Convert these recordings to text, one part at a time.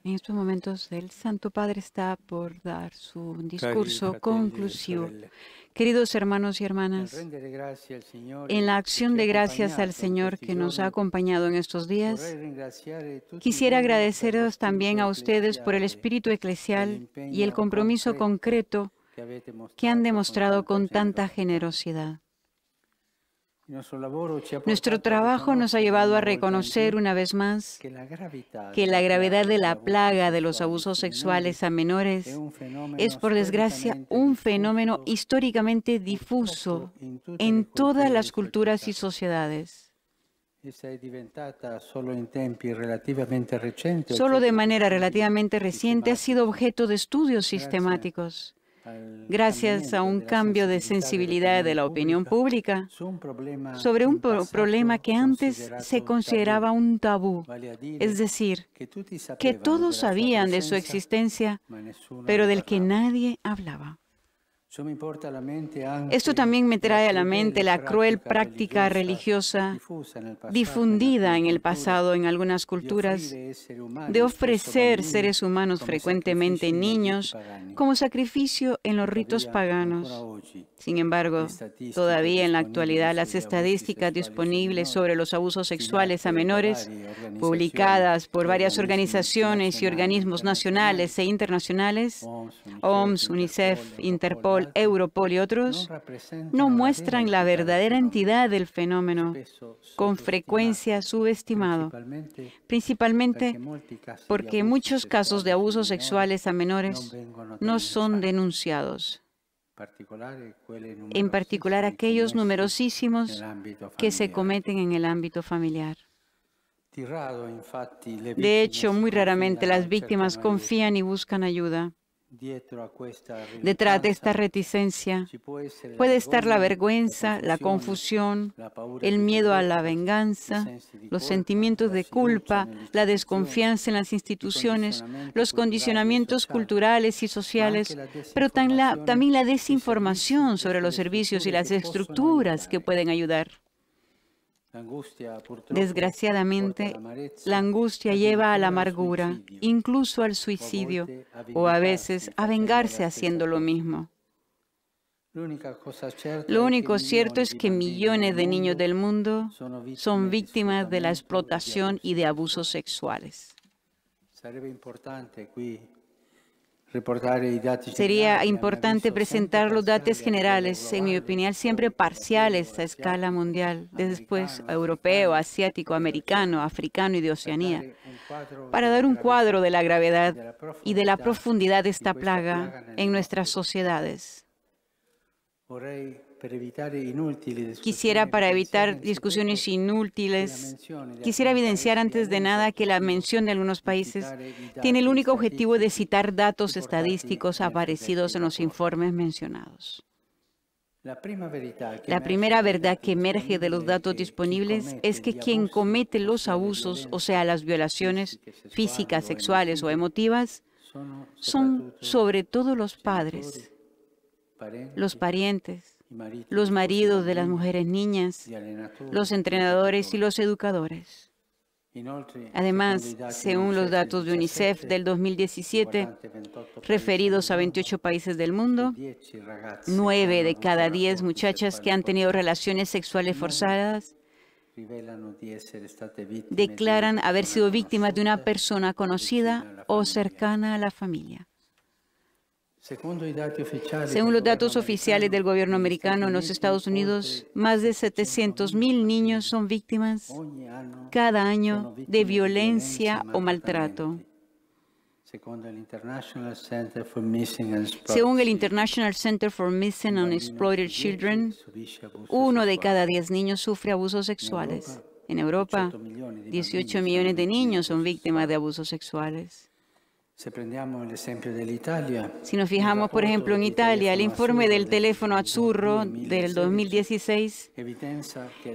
En estos momentos el Santo Padre está por dar su Cari discurso fratelli e conclusivo. sorelle, Queridos hermanos y nel hermanas, rendere grazie al en Signore la che acción ci ha de gracias al accompagnato in Señor questi que nos ha giorni, acompañado en estos vorrei días, ringraziare tutti quisiera voi per lo agradeceros también spirito a ustedes por el ecclesiale espíritu e eclesial y el l'impegno compromiso concreto concreto che avete que han mostrato con demostrado tanta con tanta generosità. generosidad. Il nostro lavoro ci ha Nuestro portato a trabajo nos ha riconoscere llevado a una volta di reconocer più una vez más che la gravità que la della gravedad piaga de degli la abusi plaga de los sessuali abusos su minori sexuales a è menores un es, fenomeno por desgracia, storicamente un fenómeno diffuso históricamente purtroppo difuso in tutte en le todas culture e las culturas y società. sociedades. Essa è diventata solo in tempi relativamente recenti Solo de oggetto di manera studi relativamente reciente ha sido sistematici, objeto de estudios grazie sistemáticos. al Gracias a cambiamento un della cambio de sensibilità sensibilidad de dell'opinione la opinión pubblica pública su un problema sobre un in problema passato que antes se considerato tabù, consideraba un tabú, vale a es dire decir, che tutti que sapevano todos della sua sabían de su presenza, existencia, ma nessuno pero ne del que parlava. nadie hablaba. Ciò mi porta alla mente Esto anche también me la trae a la mente la cruel pratica práctica religiosa diffusa nel passato in difundida alcune en el culture pasado en algunas di culturas offrire esseri de umani, spesso ofrecer bambini, seres humanos, come frecuentemente sacrifici nei riti niños, pagani. como sacrificio en los ritos Tuttavia, ancora paganos. oggi, Sin le embargo, statistiche todavía en la disponibili actualidad las sugli abusi estadísticas sessuali su disponibles minori, sobre los abusos sexuales a stilate da menores, varie organizzazioni publicadas por e varias organismi organizaciones y nazionali e organismos internazionali, nacionales e internacionales, OMS, UNICEF, OMS, Interpol, UNICEF, Europol e Interpol, altri, Europol y non otros, no rappresentano la vera muestran la entità del verdadera fenomeno, entidad del fenómeno, spesso con frecuencia sottostimato, subestimado, perché principalmente molti casi di porque abusi muchos casos de sessuali sui abusos minori sexuales a non menores vengono no son denunciati, denunciados, in en particular particolare aquellos quelli numerosissimi numerosísimos nell'ambito que se familiare. cometen en el ámbito familiar. Di rado, infatti, le De vittime hecho, si muy raramente las confidano, víctimas cercano aiuto. confían y buscan ayuda. Dietro a questa Detrás de esta riluttanza reticencia ci può essere la puede estar la vergogna, vergüenza, la confusión, la paura el di miedo a la vendetta, i venganza, sensi di los colpa, sentimientos la de sfiducia culpa, nelle la istituzioni, desconfianza en las i instituciones, condizionamenti los culturali e condicionamientos sociali, culturales y ma anche sociales, la pero disinformazione también la sui servizi desinformación e sobre los sulle servicios y strutture che las possono estructuras que aiutare. pueden ayudar. L'angustia purtroppo porta Desgraciadamente, la all'amarezza, angustia lleva a la addirittura al amargura, suicidio, incluso al o a suicidio, volte a o a veces vendicarsi a facendo vengarse la stessa haciendo lo cosa. mismo. L'unica cosa certa Lo è che único cierto milioni es di que bambini nel millones de niños mondo del mundo sono son vittime di víctimas de la sfruttamento e di explotación y abusi de abusos sessuali. sexuales. Sarebbe importante qui riportare i dati Sería generali, a mio importante avviso sempre presentar los datos parziali a livello generales, en mi globale, opinión, siempre poi europeo, parciales a escala asiatico, mundial, después americano, europeo, africano, asiático, eccetera, americano, africano y de per Oceanía, dare un quadro para della dar un cuadro gravità de la e gravedad della y de la profondità profundidad de di esta questa plaga plaga nelle en nuestras nostre società. sociedades. Vorrei, per evitare inutili Quisiera, discussioni, para evidenziare evitar anzitutto discusiones che la inútiles, menzione di quisiera alcuni evidenciar paesi ha antes de l'unico nada que la obiettivo mención de algunos di países citare i tiene el dati único objetivo de statistici citar datos riportati estadísticos nei aparecidos suddetti en los rapporti. informes mencionados. La prima verità che La emerge primera dai verdad dati que emerge de los disponibili è datos che chi disponibles es commette que gli quien abusi, comete los ossia le abusos, o sea, violenze las violaciones fisiche, sessuali físicas, o sexuales o emotive, emotivas, sono son soprattutto sobre todo los genitori, padres, los parenti, parientes, i mariti los di sposi maridos de las bambini, mujeres niñas, gli allenatori, los gli entrenadores y educatori. los educadores. Inoltre, secondo i Además, dati según los UNICEF del datos de UNICEF 17, del 2017, riguardanti 28 paesi nel referidos a mondo, 28 países del su mundo, 10 ragazze che 9 hanno de avuto cada 10 rapporti muchachas que sessuali han tenido forzati, relaciones sexuales 9 forzadas rivelano di essere state vittime di una declaran haber persona sido víctimas de una conosciuta persona o vicina conocida alla o famiglia. cercana a la familia. Secondo i dati ufficiali Según del los governo datos oficiales del americano, gobierno negli Stati americano en los Uniti Estados Unidos, oltre más de 700.000 700.000 niños bambini son víctimas ogni anno cada año sono de vittime di violenze e violencia o maltrato. maltrattamenti. Secondo l'International Center for Missing and Según el Exploited Children, International Center for Missing un and bambino Exploited su 10 Children, subisce abuso 1 de sessuale. cada 10 niños sufre abusos In sexuales. Europa, En Europa, 18 milioni di 18 bambini sono millones de vittime di niños son abuso víctimas de sessuale. abusos sexuales. Se prendiamo l'esempio dell'Italia, Si nos il fijamos, por ejemplo, rapporto en di Italia, el telefono informe azzurro del del teléfono azzurro del 2016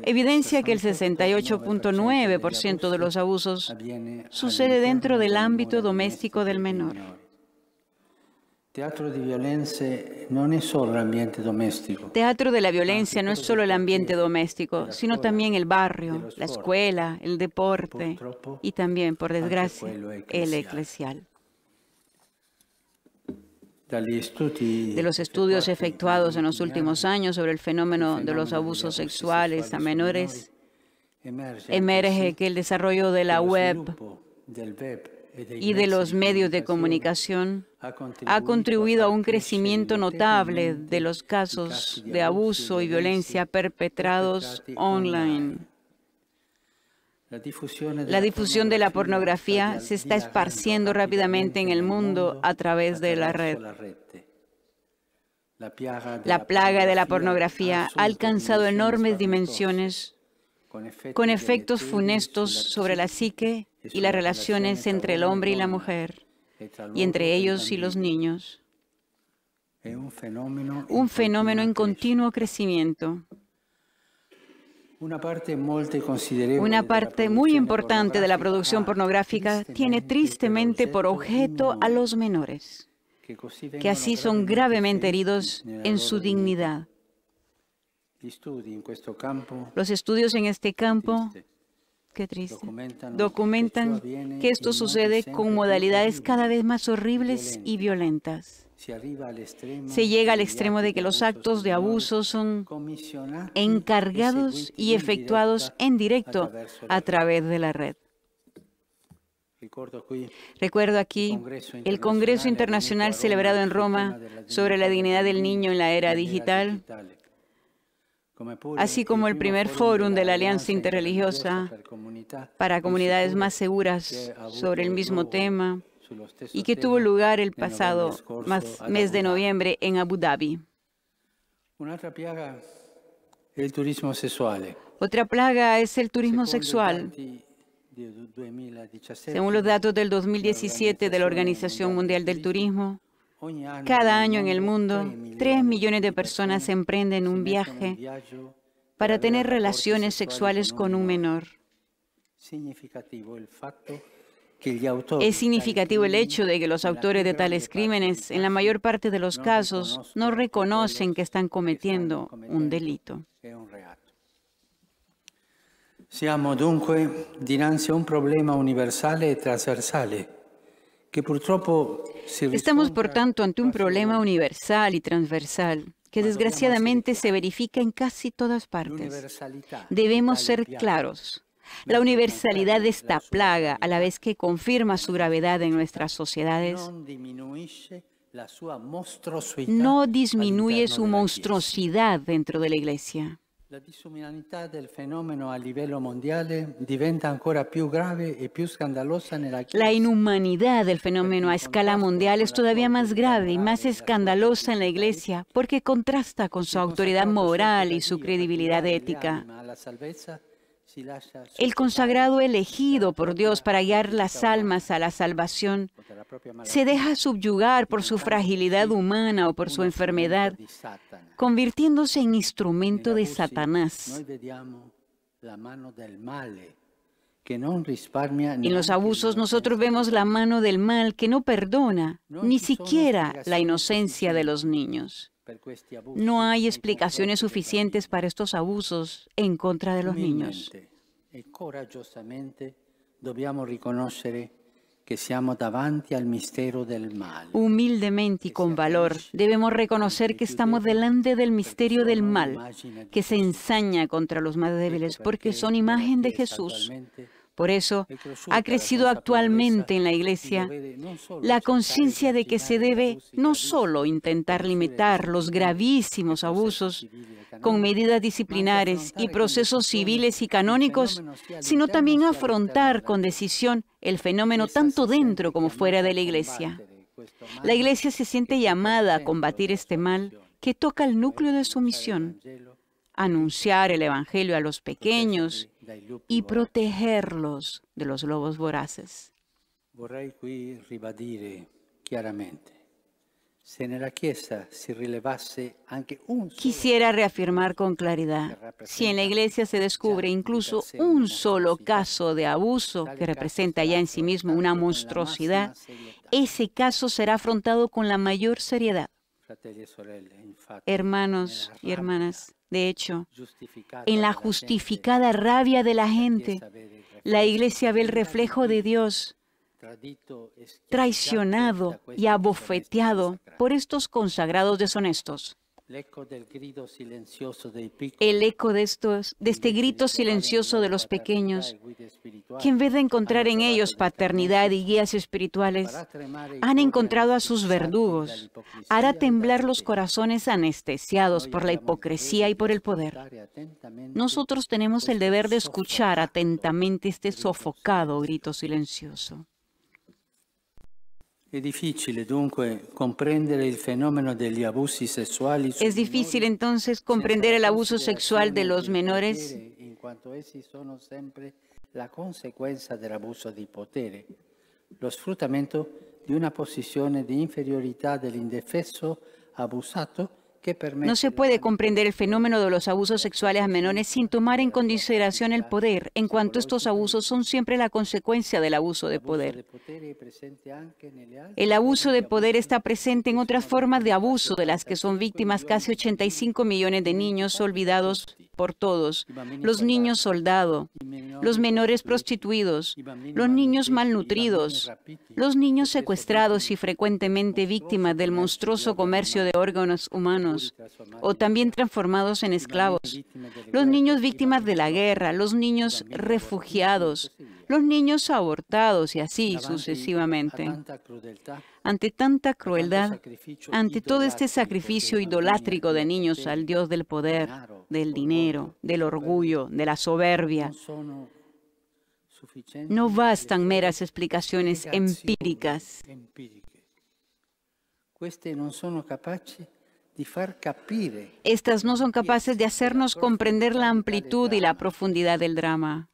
evidencia que el 68.9% de los abusos avviene sucede dentro all'interno del delle ámbito mura doméstico del domestiche dei menor. minori. Teatro di violenze non è solo l'ambiente domestico. Teatro de la violencia no es solo el ambiente doméstico, sino también el barrio, la escuela, el deporte y también, por desgracia, el eclesial. De los estudios efectuados en los últimos años sobre el fenómeno de los abusos sexuales a menores, emerge que el desarrollo de la web y de los medios de comunicación ha contribuido a un crecimiento notable de los casos de abuso y violencia perpetrados online. La difusión de la pornografía se está esparciendo rápidamente en el mundo a través de la red. La plaga de la pornografía ha alcanzado enormes dimensiones, con efectos funestos sobre la psique y las relaciones entre el hombre y la mujer, y entre ellos y los niños. Un fenómeno en continuo crecimiento. Una parte muy importante de la producción pornográfica tiene tristemente por objeto a los menores, que así son gravemente heridos en su dignidad. Los estudios en este campo, qué triste, documentan que esto sucede con modalidades cada vez más horribles y violentas. Se llega al extremo de que los actos de abuso son encargados y efectuados en directo a través de la red. Recuerdo aquí el Congreso Internacional celebrado en Roma sobre la dignidad del niño en la era digital, así como el primer fórum de la Alianza Interreligiosa para comunidades más seguras sobre el mismo tema, y que tuvo lugar el pasado mes de noviembre en Abu Dhabi. Otra plaga es el turismo sexual. Según los datos del 2017 de la Organización Mundial del Turismo, cada año en el mundo, 3 millones de personas emprenden un viaje para tener relaciones sexuales con un menor. Es significativo el hecho de que los autores de tales crímenes, en la mayor parte de los casos, no reconocen que están cometiendo un delito. Siamo dunque dinanzi a un problema universale e trasversale que purtroppo Estamos, por tanto, ante un problema universal y transversal que desgraciadamente se verifica en casi todas partes. Debemos ser claros. La universalidad de esta plaga, a la vez que confirma su gravedad en nuestras sociedades, no disminuye su monstruosidad dentro de la Iglesia. La disumanità del fenomeno a livello mondiale diventa ancora più grave e più scandalosa nella Chiesa. La inhumanidad del fenómeno a escala mundial es todavía más grave y más escandalosa en la Iglesia porque contrasta con su autoridad moral y su credibilidad ética. El consagrado elegido por Dios para guiar las almas a la salvación se deja subyugar por su fragilidad humana o por su enfermedad, convirtiéndose en instrumento de Satanás. En los abusos nosotros vemos la mano del mal que no perdona, ni siquiera la inocencia de los niños. No hay explicaciones suficientes para estos abusos en contra de los niños. Humildemente y con valor debemos reconocer que estamos delante del misterio del mal que se ensaña contra los más débiles porque son imagen de Jesús. Por eso ha crecido actualmente en la Iglesia la conciencia de que se debe no solo intentar limitar los gravísimos abusos con medidas disciplinares y procesos civiles y canónicos, sino también afrontar con decisión el fenómeno tanto dentro como fuera de la Iglesia. La Iglesia se siente llamada a combatir este mal que toca el núcleo de su misión: anunciar el Evangelio a los pequeños y protegerlos de los lobos voraces. Vorrei qui ribadire chiaramente: se nella Chiesa si rilevasse anche Quisiera reafirmar con claridad, si en la Iglesia se descubre incluso un solo caso de abuso que representa ya en sí mismo una monstruosidad, ese caso será afrontado con la mayor seriedad. Hermanos y hermanas, de hecho, en la justificada rabia de la gente, la Iglesia ve el reflejo de Dios traicionado y abofeteado por estos consagrados deshonestos. El eco de este grito silencioso de los pequeños, que en vez de encontrar en ellos paternidad y guías espirituales, han encontrado a sus verdugos, hará temblar los corazones anestesiados por la hipocresía y por el poder. Nosotros tenemos el deber de escuchar atentamente este sofocado grito silencioso. Es difícil entonces comprender el abuso sexual de los menores en cuanto essi sono sempre la conseguenza dell'abuso di potere, lo sfruttamento di una posizione di inferiorità dell'indefeso abusato. No se puede comprender el fenómeno de los abusos sexuales a menores sin tomar en consideración el poder, en cuanto estos abusos son siempre la consecuencia del abuso de poder. El abuso de poder está presente en otras formas de abuso de las que son víctimas casi 85 millones de niños olvidados por todos, los niños soldado, los menores prostituidos, los niños malnutridos, los niños secuestrados y frecuentemente víctimas del monstruoso comercio de órganos humanos, o también transformados en esclavos, los niños víctimas de la guerra, los niños refugiados, los niños abortados y así sucesivamente. Ante tanta crueldad, ante todo este sacrificio idolátrico de niños al Dios del poder, del dinero, del orgullo, de la soberbia, no bastan meras explicaciones empíricas. Estas no son capaces de hacernos comprender la amplitud y la profundidad del drama.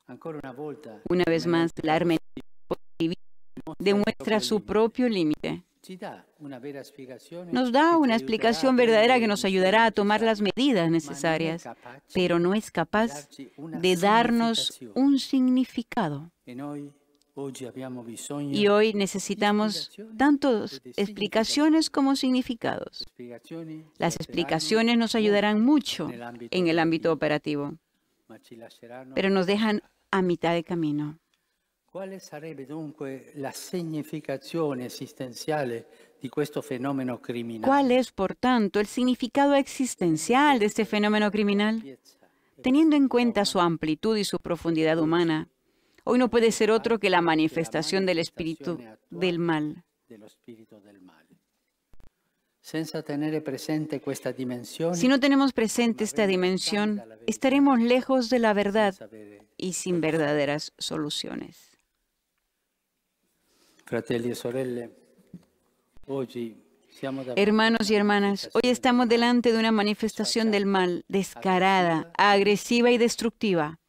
Una vez más, la hermenéutica demuestra su propio límite. Nos da una explicación verdadera que nos ayudará a tomar las medidas necesarias, pero no es capaz de darnos un significado. Y hoy necesitamos tanto explicaciones como significados. Las explicaciones nos ayudarán mucho en el ámbito operativo, pero nos dejan a mitad de camino. ¿Cuál sarebbe dunque la significazione esistenziale di questo fenomeno criminale? ¿Cuál es, por tanto, el significado existencial de este fenómeno criminal? Teniendo en cuenta su amplitud y su profundidad humana, hoy no puede ser otro que la manifestación del espíritu del mal. Si no tenemos presente esta dimensión, estaremos lejos de la verdad y sin verdaderas soluciones. Hermanos y hermanas, hoy estamos delante de una manifestación del mal descarada, agresiva y destructiva.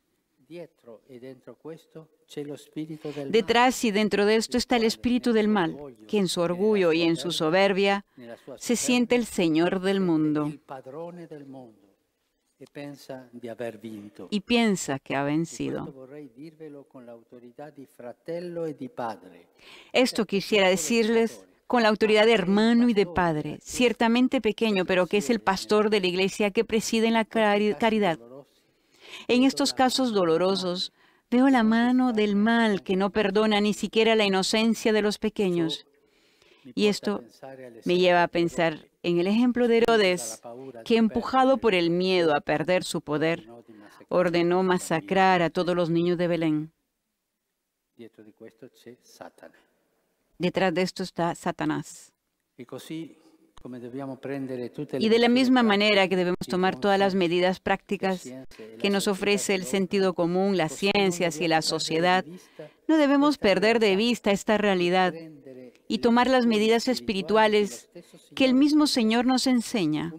Detrás y dentro de esto está el espíritu del mal, que en su orgullo y en su soberbia se siente el Señor del mundo y piensa que ha vencido. Esto quisiera decirles con la autoridad de hermano y de padre, ciertamente pequeño, pero que es el pastor de la iglesia que preside en la caridad. En estos casos dolorosos, veo la mano del mal que no perdona ni siquiera la inocencia de los pequeños. Y esto me lleva a pensar en el ejemplo de Herodes, que empujado por el miedo a perder su poder, ordenó masacrar a todos los niños de Belén. Detrás de esto está Satanás. Y de la misma manera que debemos tomar todas las medidas prácticas que nos ofrece el sentido común, las ciencias y la sociedad, no debemos perder de vista esta realidad y tomar las medidas espirituales que el mismo Señor nos enseña.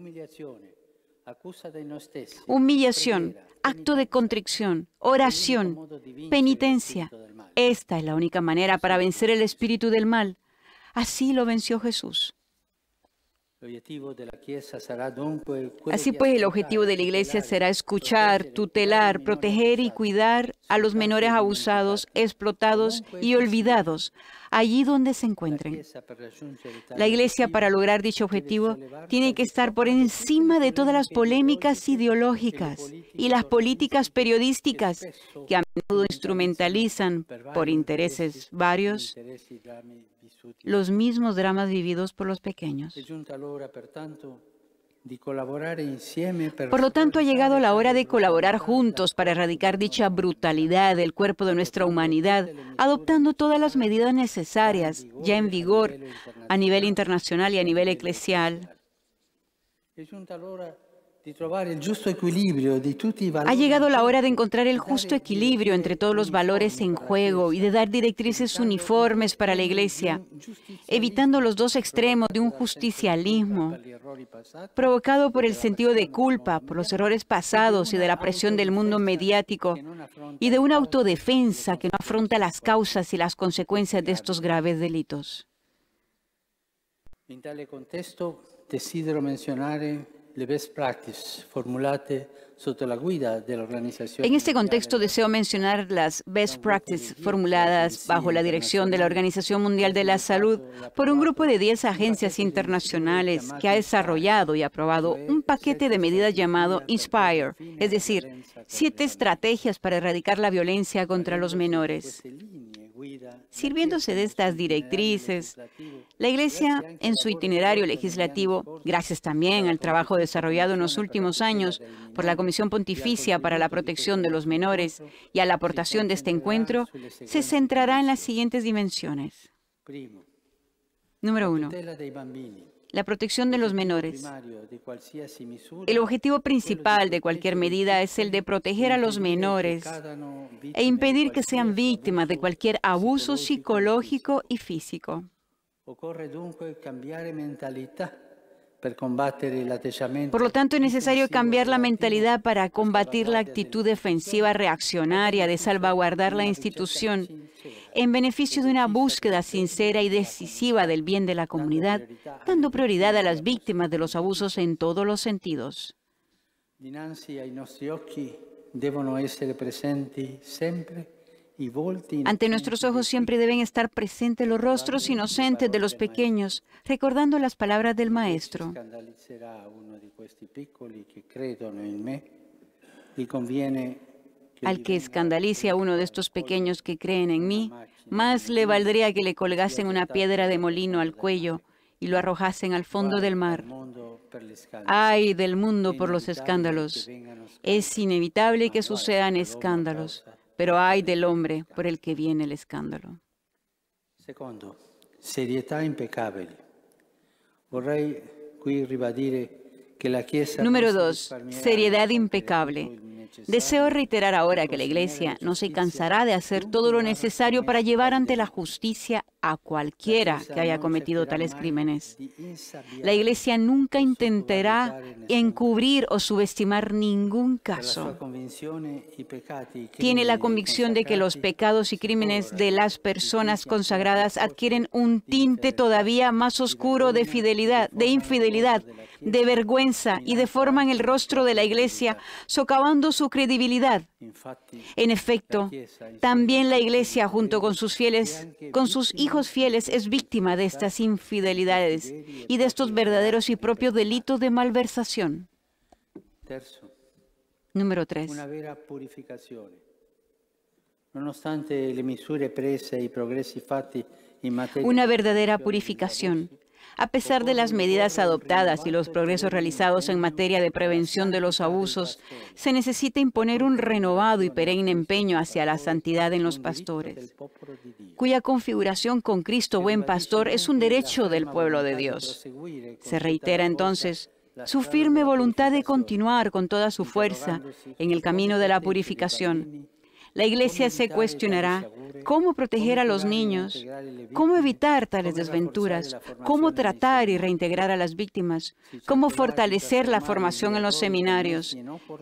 Humillación, acto de contrición, oración, penitencia. Esta es la única manera para vencer el espíritu del mal. Así lo venció Jesús. Así pues, el objetivo de la Iglesia será escuchar, tutelar, proteger y cuidar a los menores abusados, explotados y olvidados, allí donde se encuentren. La Iglesia, para lograr dicho objetivo, tiene que estar por encima de todas las polémicas ideológicas y las políticas periodísticas que a menudo instrumentalizan, por intereses varios, los mismos dramas vividos por los pequeños. Por lo tanto, ha llegado la hora de colaborar juntos para erradicar dicha brutalidad del cuerpo de nuestra humanidad, adoptando todas las medidas necesarias, ya en vigor, a nivel internacional y a nivel eclesial. Ha llegado la hora de encontrar el justo equilibrio entre todos los valores en juego y de dar directrices uniformes para la Iglesia, evitando los dos extremos de un justicialismo provocado por el sentido de culpa, por los errores pasados y de la presión del mundo mediático, y de una autodefensa que no afronta las causas y las consecuencias de estos graves delitos. En tale contesto, desidero mencionare le best practices formulate sotto la guida de la Organización. En este contexto deseo mencionar las best practices formuladas bajo la dirección de la Organización Mundial de la Salud por un grupo de 10 agencias internacionales que ha desarrollado y aprobado un paquete de medidas llamado INSPIRE, es decir, 7 estrategias para erradicar la violencia contra los menores. Sirviéndose de estas directrices, la Iglesia, en su itinerario legislativo, gracias también al trabajo desarrollado en los últimos años por la Comisión Pontificia para la Protección de los Menores y a la aportación de este encuentro, se centrará en las siguientes dimensiones. Número 1. La protección de los menores. El objetivo principal de cualquier medida es el de proteger a los menores e impedir que sean víctimas de cualquier abuso psicológico y físico. Por lo tanto, es necesario cambiar la mentalidad para combatir la actitud defensiva reaccionaria de salvaguardar la institución en beneficio de una búsqueda sincera y decisiva del bien de la comunidad, dando prioridad a las víctimas de los abusos en todos los sentidos. Ante nuestros ojos siempre deben estar presentes los rostros inocentes de los pequeños, recordando las palabras del Maestro. Al que escandalice a uno de estos pequeños que creen en mí, más le valdría que le colgasen una piedra de molino al cuello y lo arrojasen al fondo del mar. ¡Ay del mundo por los escándalos! Es inevitable que sucedan escándalos, pero ay del hombre por el que viene el escándalo. Segundo, serietà impeccabile. Vorrei qui ribadire que la Chiesa. Número 2, seriedad impecable. Deseo reiterar ahora que la Iglesia no se cansará de hacer todo lo necesario para llevar ante la justicia a cualquiera que haya cometido tales crímenes. La Iglesia nunca intentará encubrir o subestimar ningún caso. Tiene la convicción de que los pecados y crímenes de las personas consagradas adquieren un tinte todavía más oscuro de infidelidad, de vergüenza y deforman el rostro de la Iglesia, socavando su credibilidad. En efecto, también la Iglesia, junto con sus fieles, con sus hijos fieles, es víctima de estas infidelidades y de estos verdaderos y propios delitos de malversación. Número 3. Una verdadera purificación. A pesar de las medidas adoptadas y los progresos realizados en materia de prevención de los abusos, se necesita imponer un renovado y perenne empeño hacia la santidad en los pastores, cuya configuración con Cristo buen pastor es un derecho del pueblo de Dios. Se reitera entonces su firme voluntad de continuar con toda su fuerza en el camino de la purificación. La Iglesia se cuestionará cómo proteger a los niños, cómo evitar tales desventuras, cómo tratar y reintegrar a las víctimas, cómo fortalecer la formación en los seminarios.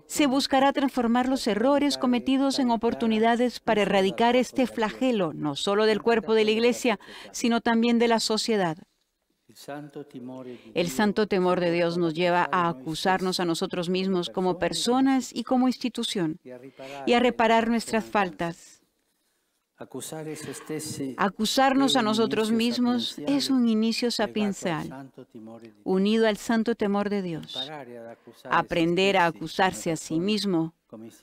Se buscará transformar los errores cometidos en oportunidades para erradicar este flagelo, no solo del cuerpo de la Iglesia, sino también de la sociedad. El santo temor de Dios nos lleva a acusarnos a nosotros mismos como personas y como institución y a reparar nuestras faltas. Acusarnos a nosotros mismos es un inicio sapiencial, unido al santo temor de Dios. Aprender a acusarse a sí mismo,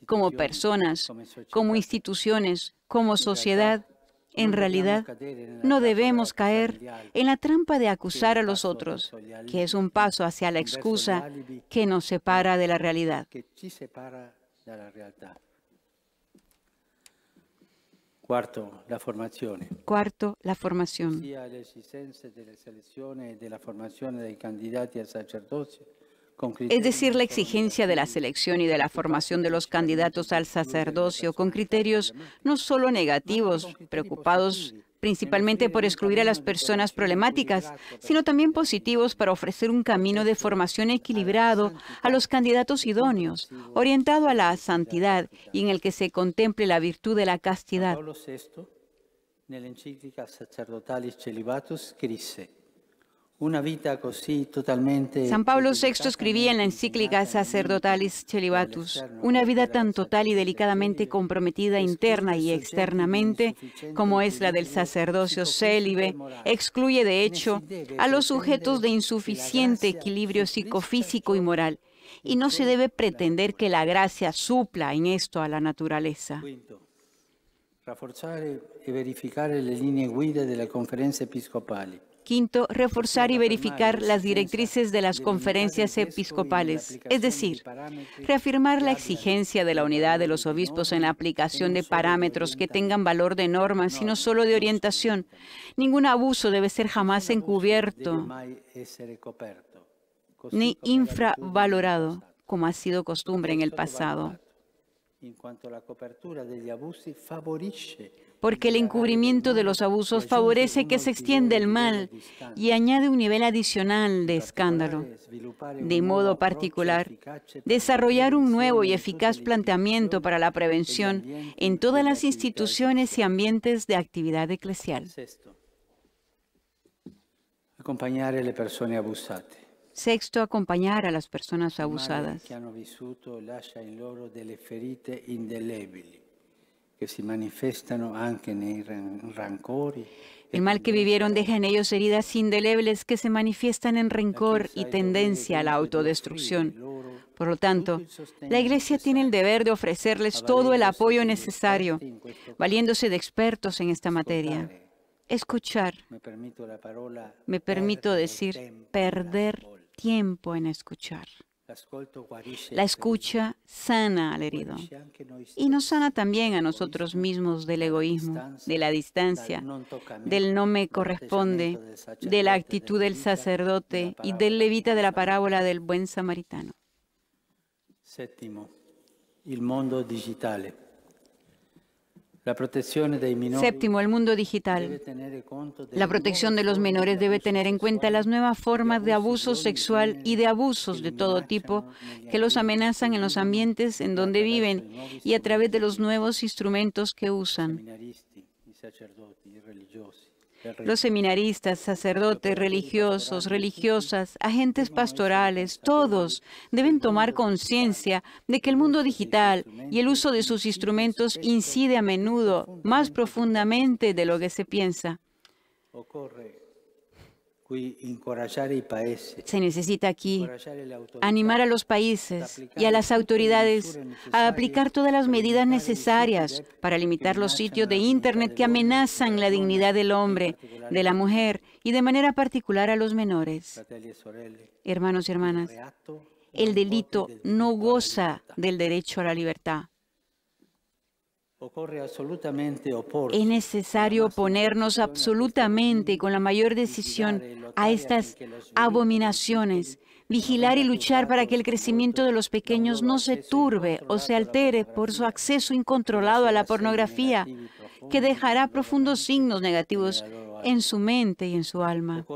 como personas, como instituciones, como sociedad, en realidad, no debemos caer en la trampa de acusar a los otros, que es un paso hacia la excusa que nos separa de la realidad. Cuarto, la formazione. Cuarto, la formación. Sia le esigenze della selezione e della formazione dei candidati al sacerdozio, Es decir, la exigencia de la selección y de la formación de los candidatos al sacerdocio con criterios no solo negativos, preocupados principalmente por excluir a las personas problemáticas, sino también positivos para ofrecer un camino de formación equilibrado a los candidatos idóneos, orientado a la santidad y en el que se contemple la virtud de la castidad. Paolo VI, nell'enciclica Sacerdotalis Celibatus, scrisse: una vida così totalmente. San Pablo VI escribía en la encíclica Sacerdotalis Celibatus: una vida tan total y delicadamente comprometida interna y externamente como es la del sacerdocio célibe, excluye de hecho a los sujetos de insuficiente equilibrio psicofísico y moral, y no se debe pretender que la gracia supla en esto a la naturaleza. Rafforzare e verificare le linee guida delle conferenze episcopali. Quinto, reforzar y verificar las directrices de las conferencias episcopales, es decir, reafirmar la exigencia de la unidad de los obispos en la aplicación de parámetros que tengan valor de norma, sino solo de orientación. Ningún abuso debe ser jamás encubierto ni infravalorado, como ha sido costumbre en el pasado, porque el encubrimiento de los abusos favorece que se extienda el mal y añade un nivel adicional de escándalo. De modo particular, desarrollar un nuevo y eficaz planteamiento para la prevención en todas las instituciones y ambientes de actividad eclesial. Acompañare le persone abusate. Sexto, acompañar a las personas abusadas. Que hanno vissuto lascia in loro delle ferite indelebili que se manifestano anche nei rancori. El mal que vivieron deja en ellos heridas indelebles que se manifiestan en rencor y tendencia a la autodestrucción. Por lo tanto, la Iglesia tiene el deber de ofrecerles todo el apoyo necesario, valiéndose de expertos en esta materia. Escuchar, me permito decir, perder tiempo en escuchar. La escucha sana al herido y nos sana también a nosotros mismos del egoísmo, de la distancia, del no me corresponde, de la actitud del sacerdote y del levita de la parábola del buen samaritano. Séptimo, il mondo digitale. Séptimo, el mundo digital. La protección de los menores debe tener en cuenta las nuevas formas de abuso sexual y de abusos de todo tipo que los amenazan en los ambientes en donde viven y a través de los nuevos instrumentos que usan. Los seminaristas, sacerdotes, religiosos, religiosas, agentes pastorales, todos deben tomar conciencia de que el mundo digital y el uso de sus instrumentos incide a menudo más profundamente de lo que se piensa. Se necesita aquí animar a los países y a las autoridades a aplicar todas las medidas necesarias para limitar los sitios de Internet que amenazan la dignidad del hombre, de la mujer y de manera particular a los menores. Hermanos y hermanas, el delito no goza del derecho a la libertad. Es necesario oponernos absolutamente y con la mayor decisión a estas abominaciones, vigilar y luchar para que el crecimiento de los pequeños no se turbe o se altere por su acceso incontrolado a la pornografía, que dejará profundos signos negativos en su mente y en su alma.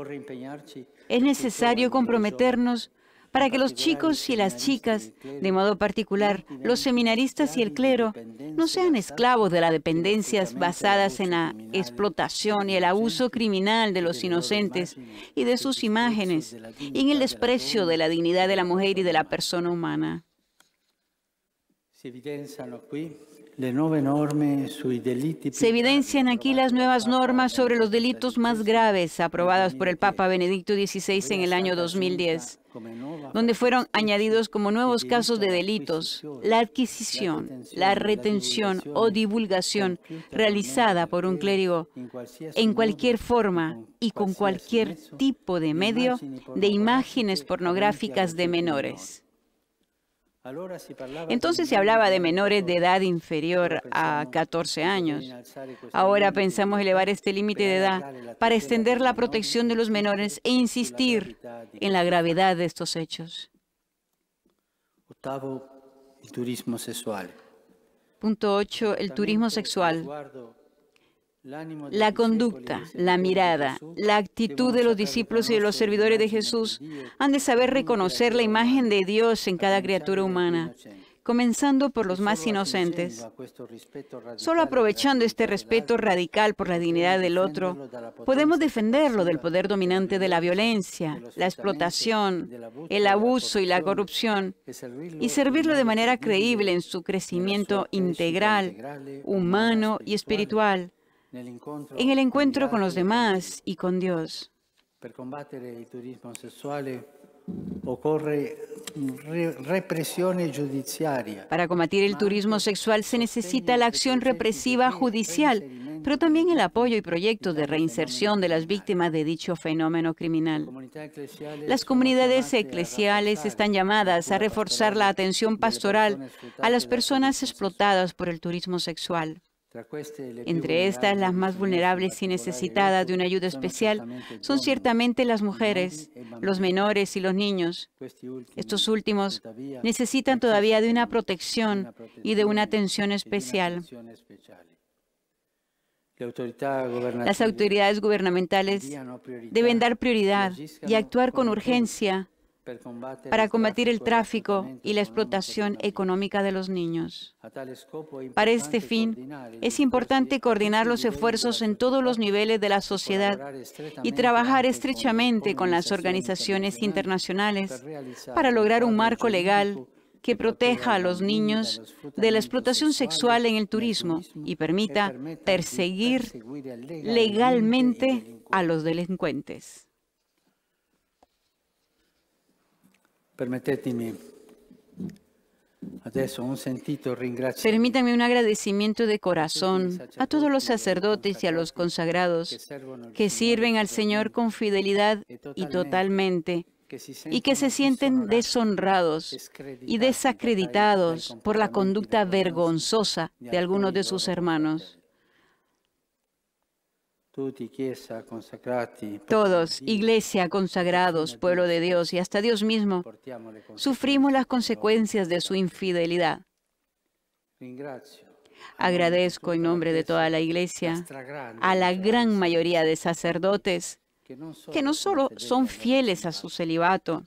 Es necesario comprometernos para que los chicos y las chicas, de modo particular los seminaristas y el clero, no sean esclavos de las dependencias basadas en la explotación y el abuso criminal de los inocentes y de sus imágenes, y en el desprecio de la dignidad de la mujer y de la persona humana. Se evidencian aquí las nuevas normas sobre los delitos más graves aprobadas por el Papa Benedicto XVI en el año 2010, donde fueron añadidos como nuevos casos de delitos la adquisición, la retención o divulgación realizada por un clérigo en cualquier forma y con cualquier tipo de medio de imágenes pornográficas de menores. Entonces se hablaba de menores de edad inferior a 14 años. Ahora pensamos elevar este límite de edad para extender la protección de los menores e insistir en la gravedad de estos hechos. Punto 8. El turismo sexual. La conducta, la mirada, la actitud de los discípulos y de los servidores de Jesús han de saber reconocer la imagen de Dios en cada criatura humana, comenzando por los más inocentes. Solo aprovechando este respeto radical por la dignidad del otro, podemos defenderlo del poder dominante de la violencia, la explotación, el abuso y la corrupción, y servirlo de manera creíble en su crecimiento integral, humano y espiritual, en el encuentro con los demás y con Dios. Para combatir el turismo sexual ocurre represión judiciaria. Para combatir el turismo sexual se necesita la acción represiva judicial, pero también el apoyo y proyectos de reinserción de las víctimas de dicho fenómeno criminal. Las comunidades eclesiales están llamadas a reforzar la atención pastoral a las personas explotadas por el turismo sexual. Entre estas, las más vulnerables y necesitadas de una ayuda especial son ciertamente las mujeres, los menores y los niños. Estos últimos necesitan todavía de una protección y de una atención especial. Las autoridades gubernamentales deben dar prioridad y actuar con urgencia para combatir el tráfico y la explotación económica de los niños. Para este fin, es importante coordinar los esfuerzos en todos los niveles de la sociedad y trabajar estrechamente con las organizaciones internacionales para lograr un marco legal que proteja a los niños de la explotación sexual en el turismo y permita perseguir legalmente a los delincuentes. Permítanme un agradecimiento de corazón a todos los sacerdotes y a los consagrados que sirven al Señor con fidelidad y totalmente, y que se sienten deshonrados y desacreditados por la conducta vergonzosa de algunos de sus hermanos. Todos, Iglesia, consagrados, pueblo de Dios y hasta Dios mismo, sufrimos las consecuencias de su infidelidad. Agradezco en nombre de toda la Iglesia a la gran mayoría de sacerdotes que no solo son fieles a su celibato,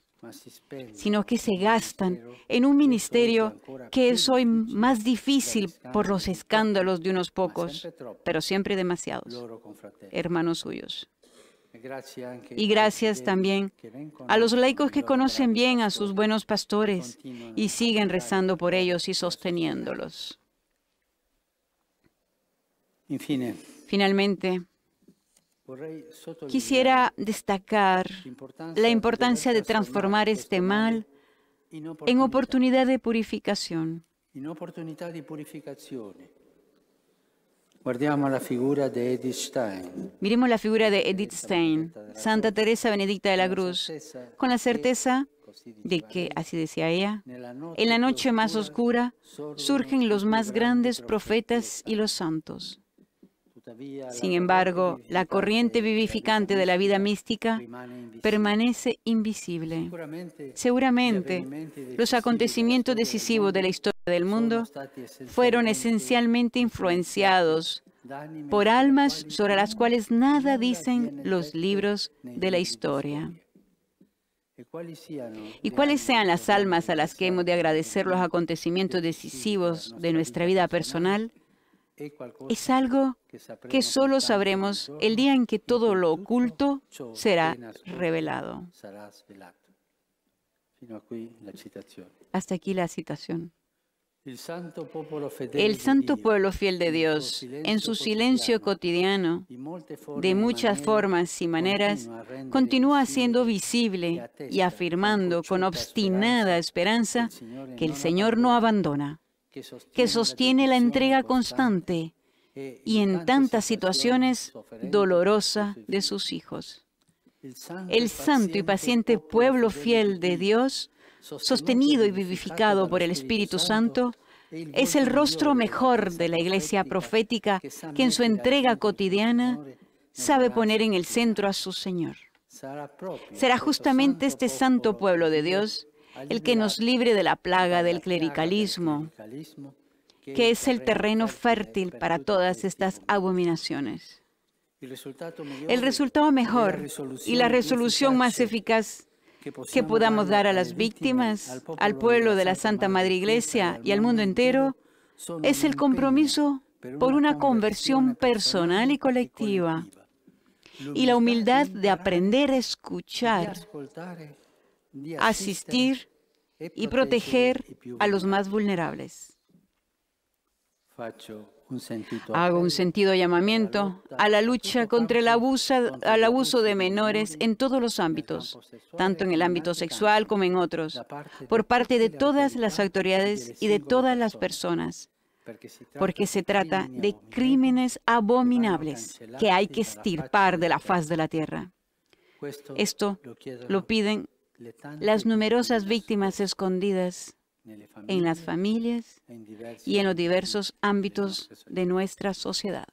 sino que se gastan en un ministerio que es hoy más difícil por los escándalos de unos pocos, pero siempre demasiados, hermanos suyos. Y gracias también a los laicos que conocen bien a sus buenos pastores y siguen rezando por ellos y sosteniéndolos. Finalmente, quisiera destacar la importancia de transformar este mal en oportunidad de purificación. Miremos la figura de Edith Stein, Santa Teresa Benedicta de la Cruz, con la certeza de que, así decía ella, en la noche más oscura surgen los más grandes profetas y los santos. Sin embargo, la corriente vivificante de la vida mística permanece invisible. Seguramente, los acontecimientos decisivos de la historia del mundo fueron esencialmente influenciados por almas sobre las cuales nada dicen los libros de la historia. Y cuáles sean las almas a las que hemos de agradecer los acontecimientos decisivos de nuestra vida personal, es algo que solo sabremos el día en que todo lo oculto será revelado. Hasta aquí la citación. El santo pueblo fiel de Dios, en su silencio cotidiano, de muchas formas y maneras, continúa haciendo visible y afirmando con obstinada esperanza que el Señor no abandona, que sostiene la entrega constante y en tantas situaciones dolorosa de sus hijos. El santo y paciente pueblo fiel de Dios, sostenido y vivificado por el Espíritu Santo, es el rostro mejor de la Iglesia profética que en su entrega cotidiana sabe poner en el centro a su Señor. Será justamente este santo pueblo de Dios el que nos libre de la plaga del clericalismo, que es el terreno fértil para todas estas abominaciones. El resultado mejor y la resolución más eficaz que podamos dar a las víctimas, al pueblo de la Santa Madre Iglesia y al mundo entero, es el compromiso por una conversión personal y colectiva y la humildad de aprender a escuchar, asistir y proteger a los más vulnerables. Hago un sentido llamamiento a la lucha contra el abuso de menores en todos los ámbitos, tanto en el ámbito sexual como en otros, por parte de todas las autoridades y de todas las personas, porque se trata de crímenes abominables que hay que extirpar de la faz de la tierra. Esto lo piden las numerosas víctimas escondidas en las familias y en los diversos ámbitos de nuestra sociedad.